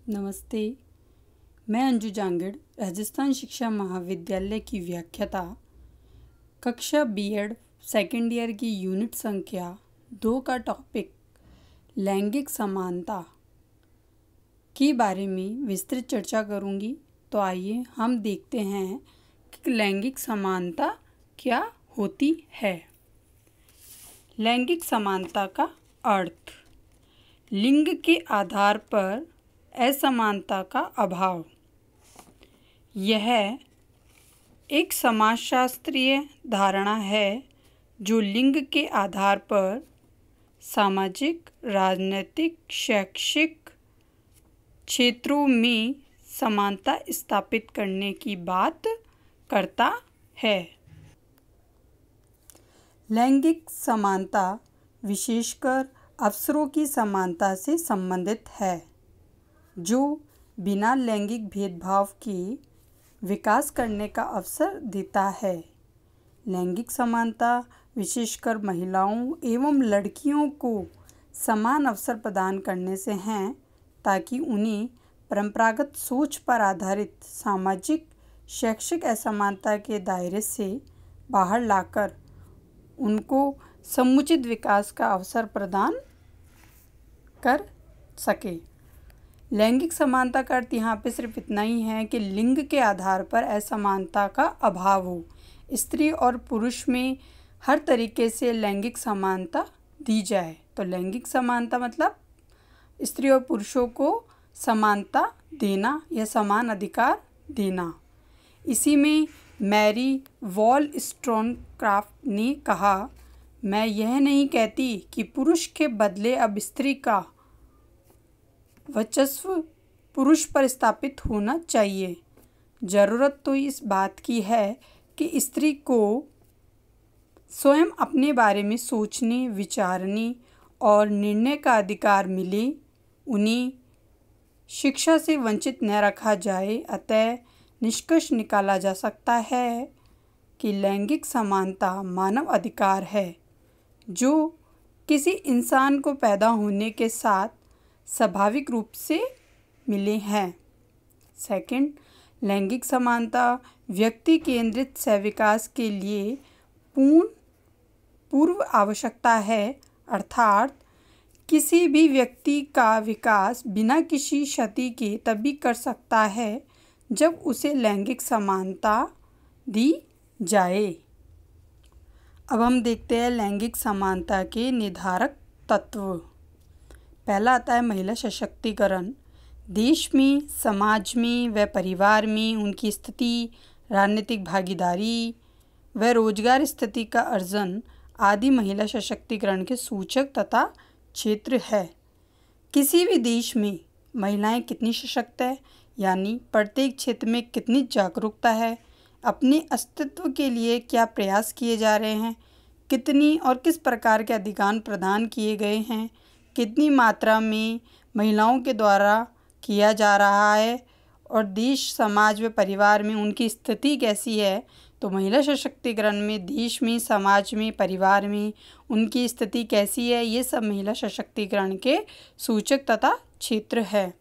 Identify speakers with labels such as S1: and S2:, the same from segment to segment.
S1: नमस्ते। मैं अंजू जांगड़ राजस्थान शिक्षा महाविद्यालय की व्याख्याता कक्षा बीएड सेकेंड ईयर की यूनिट संख्या 2 का टॉपिक लैंगिक समानता के बारे में विस्तृत चर्चा करूंगी। तो आइए हम देखते हैं कि लैंगिक समानता क्या होती है। लैंगिक समानता का अर्थ लिंग के आधार पर असमानता का अभाव। यह एक समाजशास्त्रीय धारणा है जो लिंग के आधार पर सामाजिक, राजनीतिक, शैक्षिक क्षेत्रों में समानता स्थापित करने की बात करता है। लैंगिक समानता विशेषकर अवसरों की समानता से संबंधित है, जो बिना लैंगिक भेदभाव के विकास करने का अवसर देता है। लैंगिक समानता विशेषकर महिलाओं एवं लड़कियों को समान अवसर प्रदान करने से हैं, ताकि उन्हें परंपरागत सोच पर आधारित सामाजिक शैक्षिक असमानता के दायरे से बाहर लाकर उनको समुचित विकास का अवसर प्रदान कर सके। लैंगिक समानता का अर्थ यहाँ पे सिर्फ इतना ही है कि लिंग के आधार पर असमानता का अभाव हो। स्त्री और पुरुष में हर तरीके से लैंगिक समानता दी जाए। तो लैंगिक समानता मतलब स्त्री और पुरुषों को समानता देना या समान अधिकार देना। इसी में मैरी वॉलस्टोनक्राफ्ट ने कहा, मैं यह नहीं कहती कि पुरुष के बदले अब स्त्री का वर्चस्व पुरुष पर स्थापित होना चाहिए। ज़रूरत तो इस बात की है कि स्त्री को स्वयं अपने बारे में सोचने, विचारने और निर्णय का अधिकार मिले। उन्हें शिक्षा से वंचित न रखा जाए। अतः निष्कर्ष निकाला जा सकता है कि लैंगिक समानता मानव अधिकार है, जो किसी इंसान को पैदा होने के साथ स्वाभाविक रूप से मिले हैं। सेकंड, लैंगिक समानता व्यक्ति केंद्रित सहविकास के लिए पूर्व आवश्यकता है, अर्थात किसी भी व्यक्ति का विकास बिना किसी क्षति के तभी कर सकता है जब उसे लैंगिक समानता दी जाए। अब हम देखते हैं लैंगिक समानता के निर्धारक तत्व। पहला आता है महिला सशक्तिकरण। देश में, समाज में व परिवार में उनकी स्थिति, राजनीतिक भागीदारी व रोजगार स्थिति का अर्जन आदि महिला सशक्तिकरण के सूचक तथा क्षेत्र है। किसी भी देश में महिलाएं कितनी सशक्त है, यानी प्रत्येक क्षेत्र में कितनी जागरूकता है, अपने अस्तित्व के लिए क्या प्रयास किए जा रहे हैं, कितनी और किस प्रकार के अधिकार प्रदान किए गए हैं, कितनी मात्रा में महिलाओं के द्वारा किया जा रहा है और देश, समाज व परिवार में उनकी स्थिति कैसी है। तो महिला सशक्तिकरण में देश में, समाज में, परिवार में उनकी स्थिति कैसी है, ये सब महिला सशक्तिकरण के सूचक तथा क्षेत्र है।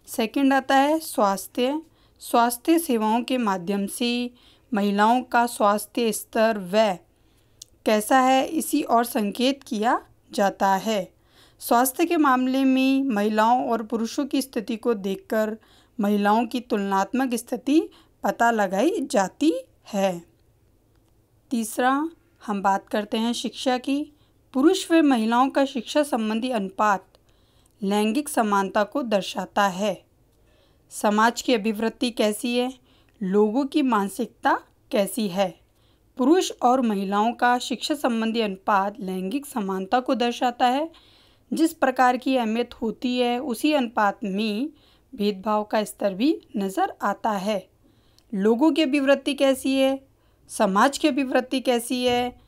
S1: सेकंड आता है स्वास्थ्य। स्वास्थ्य सेवाओं के माध्यम से महिलाओं का स्वास्थ्य स्तर व कैसा है, इसी और संकेत किया जाता है। स्वास्थ्य के मामले में महिलाओं और पुरुषों की स्थिति को देखकर महिलाओं की तुलनात्मक स्थिति पता लगाई जाती है। तीसरा, हम बात करते हैं शिक्षा की। पुरुष व महिलाओं का शिक्षा संबंधी अनुपात लैंगिक समानता को दर्शाता है। समाज की अभिवृद्धि कैसी है, लोगों की मानसिकता कैसी है। पुरुष और महिलाओं का शिक्षा संबंधी अनुपात लैंगिक समानता को दर्शाता है। जिस प्रकार की अहमियत होती है, उसी अनुपात में भेदभाव का स्तर भी नज़र आता है। लोगों की अभिवृद्धि कैसी है, समाज की अभिवृद्धि कैसी है,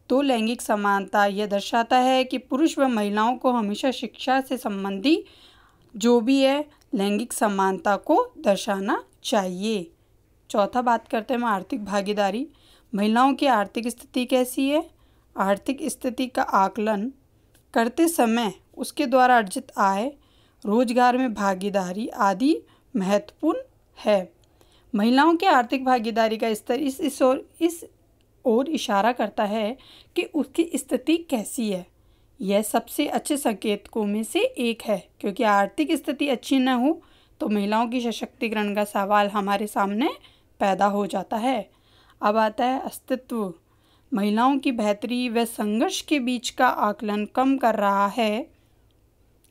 S1: तो लैंगिक समानता यह दर्शाता है कि पुरुष व महिलाओं को हमेशा शिक्षा से संबंधी जो भी है लैंगिक समानता को दर्शाना चाहिए। चौथा बात करते हैं हम आर्थिक भागीदारी। महिलाओं की आर्थिक स्थिति कैसी है। आर्थिक स्थिति का आकलन करते समय उसके द्वारा अर्जित आय, रोजगार में भागीदारी आदि महत्वपूर्ण है। महिलाओं की आर्थिक भागीदारी का स्तर इस ओर इशारा करता है कि उसकी स्थिति कैसी है। यह सबसे अच्छे संकेतकों में से एक है, क्योंकि आर्थिक स्थिति अच्छी न हो तो महिलाओं की सशक्तिकरण का सवाल हमारे सामने पैदा हो जाता है। अब आता है अस्तित्व। महिलाओं की बेहतरी व संघर्ष के बीच का आकलन कम कर रहा है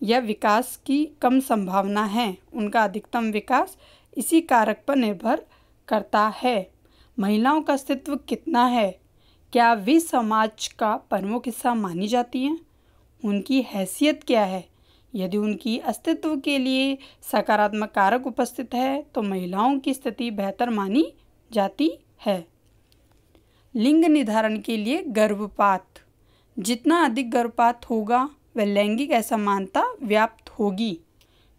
S1: या विकास की कम संभावना है। उनका अधिकतम विकास इसी कारक पर निर्भर करता है। महिलाओं का अस्तित्व कितना है? क्या वे समाज का प्रमुख हिस्सा मानी जाती हैं? उनकी हैसियत क्या है? यदि उनकी अस्तित्व के लिए सकारात्मक कारक उपस्थित है तो महिलाओं की स्थिति बेहतर मानी जाती है। लिंग निर्धारण के लिए गर्भपात। जितना अधिक गर्भपात होगा वह लैंगिक असमानता व्याप्त होगी।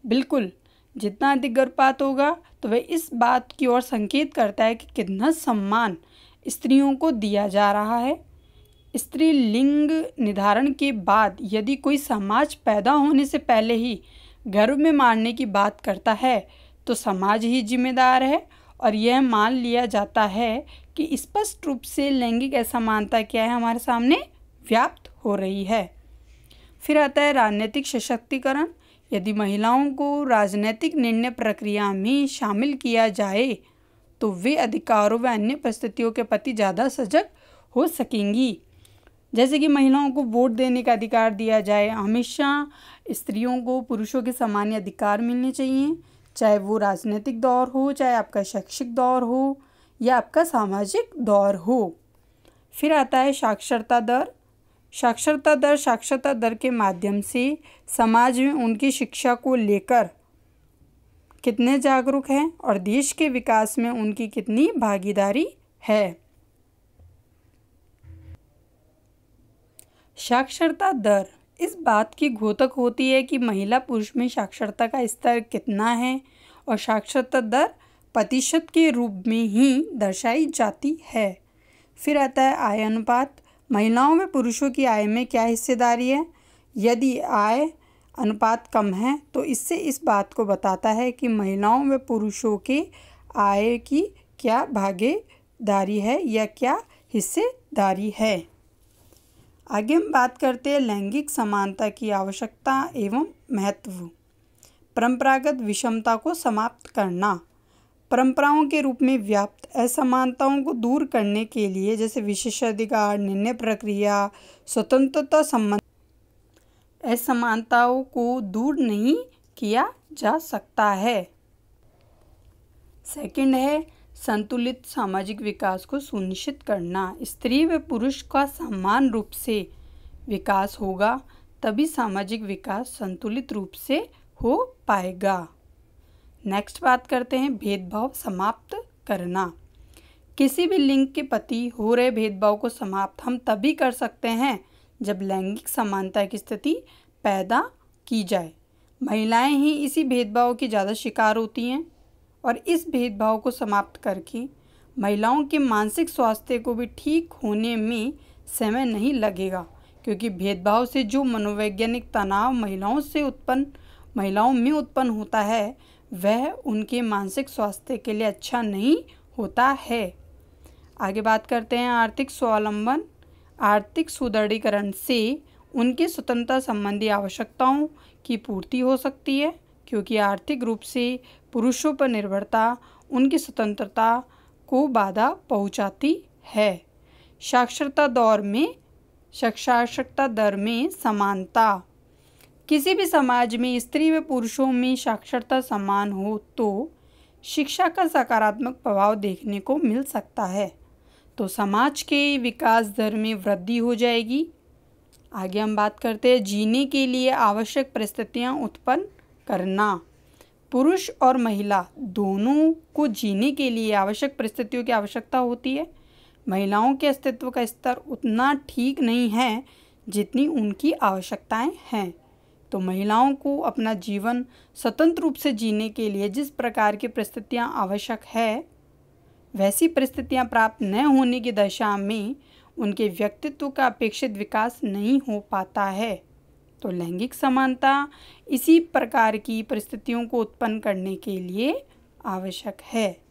S1: बिल्कुल, जितना अधिक गर्भपात होगा तो वह इस बात की ओर संकेत करता है कि कितना सम्मान स्त्रियों को दिया जा रहा है। स्त्री लिंग निर्धारण के बाद यदि कोई समाज पैदा होने से पहले ही गर्भ में मारने की बात करता है तो समाज ही जिम्मेदार है, और यह मान लिया जाता है कि स्पष्ट रूप से लैंगिक असमानता क्या है हमारे सामने व्याप्त हो रही है। फिर आता है राजनीतिक सशक्तिकरण। यदि महिलाओं को राजनीतिक निर्णय प्रक्रिया में शामिल किया जाए तो वे अधिकारों व अन्य परिस्थितियों के प्रति ज़्यादा सजग हो सकेंगी। जैसे कि महिलाओं को वोट देने का अधिकार दिया जाए। हमेशा स्त्रियों को पुरुषों के समान अधिकार मिलने चाहिए, चाहे वो राजनीतिक दौर हो, चाहे आपका शैक्षिक दौर हो या आपका सामाजिक दौर हो। फिर आता है साक्षरता दर। साक्षरता दर के माध्यम से समाज में उनकी शिक्षा को लेकर कितने जागरूक हैं और देश के विकास में उनकी कितनी भागीदारी है। साक्षरता दर इस बात की घोतक होती है कि महिला पुरुष में साक्षरता का स्तर कितना है, और साक्षरता दर प्रतिशत के रूप में ही दर्शाई जाती है। फिर आता है आय अनुपात। महिलाओं में पुरुषों की आय में क्या हिस्सेदारी है? यदि आय अनुपात कम है तो इससे इस बात को बताता है कि महिलाओं व पुरुषों के आय की क्या भागीदारी है या क्या हिस्सेदारी है। आगे हम बात करते हैं लैंगिक समानता की आवश्यकता एवं महत्व। परंपरागत विषमता को समाप्त करना। परंपराओं के रूप में व्याप्त असमानताओं को दूर करने के लिए, जैसे विशेषाधिकार, निर्णय प्रक्रिया, स्वतंत्रता संबंधी असमानताओं को दूर नहीं किया जा सकता है। सेकंड है संतुलित सामाजिक विकास को सुनिश्चित करना। स्त्री व पुरुष का समान रूप से विकास होगा तभी सामाजिक विकास संतुलित रूप से हो पाएगा। नेक्स्ट बात करते हैं भेदभाव समाप्त करना। किसी भी लिंग के प्रति हो रहे भेदभाव को समाप्त हम तभी कर सकते हैं जब लैंगिक समानता की स्थिति पैदा की जाए। महिलाएं ही इसी भेदभाव की ज़्यादा शिकार होती हैं, और इस भेदभाव को समाप्त करके महिलाओं के मानसिक स्वास्थ्य को भी ठीक होने में समय नहीं लगेगा, क्योंकि भेदभाव से जो मनोवैज्ञानिक तनाव महिलाओं में उत्पन्न होता है वह उनके मानसिक स्वास्थ्य के लिए अच्छा नहीं होता है। आगे बात करते हैं आर्थिक स्वावलंबन। आर्थिक सुदृढ़ीकरण से उनकी स्वतंत्रता संबंधी आवश्यकताओं की पूर्ति हो सकती है, क्योंकि आर्थिक रूप से पुरुषों पर निर्भरता उनकी स्वतंत्रता को बाधा पहुंचाती है। साक्षरता दर में समानता। किसी भी समाज में स्त्री व पुरुषों में साक्षरता समान हो तो शिक्षा का सकारात्मक प्रभाव देखने को मिल सकता है, तो समाज के विकास दर में वृद्धि हो जाएगी। आगे हम बात करते हैं जीने के लिए आवश्यक परिस्थितियां उत्पन्न करना। पुरुष और महिला दोनों को जीने के लिए आवश्यक परिस्थितियों की आवश्यकता होती है। महिलाओं के अस्तित्व का स्तर उतना ठीक नहीं है जितनी उनकी आवश्यकताएं हैं, तो महिलाओं को अपना जीवन स्वतंत्र रूप से जीने के लिए जिस प्रकार की परिस्थितियां आवश्यक है वैसी परिस्थितियां प्राप्त न होने की दशा में उनके व्यक्तित्व का अपेक्षित विकास नहीं हो पाता है। तो लैंगिक समानता इसी प्रकार की परिस्थितियों को उत्पन्न करने के लिए आवश्यक है।